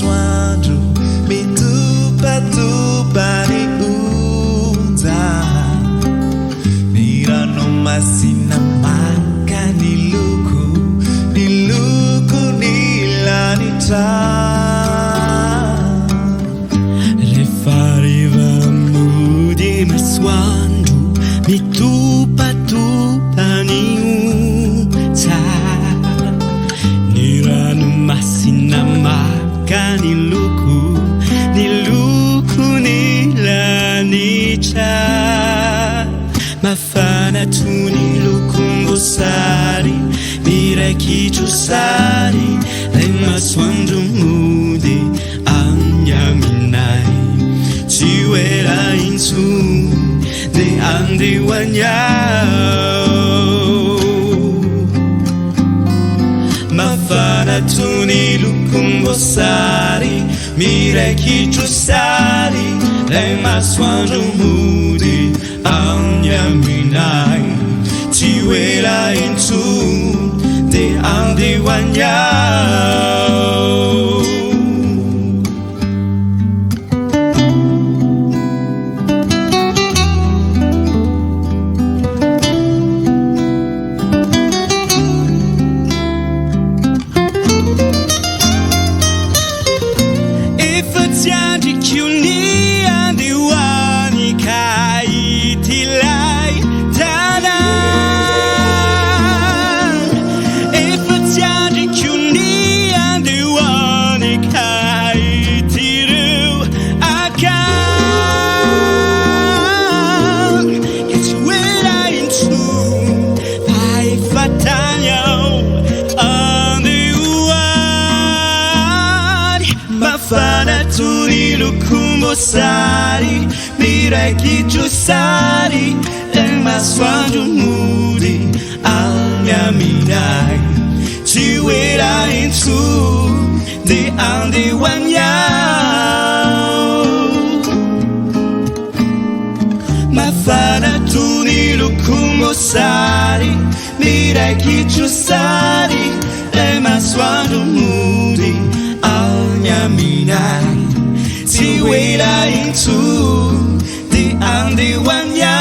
masoandro mitopatopany onja, ny rano masina maka ny loko ny lanitra. Rehefa hariva mody masoandro mitopatopany onja, ny ranomasina maka ny loko ny lanitra. Mafana toy ny lokom-boasary miraikitro sary, lay masoandro mody amin'ny aminay. Tsy ela intsony dia andehoany aho. Mafana toy ny lokom-boasary miraikitro sary, lay masoandro mody amin'ny aminay. Tsy ela intsony dia andehoany aho. Mafana toy ny lokom-boasary miraikitro sary, lay masoandro mody amin'ny aminay. Tsy ela intsony dia andehoany aho. Mafana toy ny lokom-boasary miraikitro sary, lay masoandro mody amin'ny aminay. Tsy ela intsony dia andehoany aho.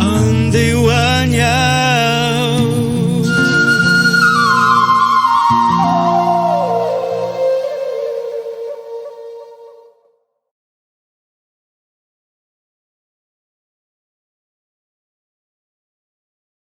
Andehoany aho.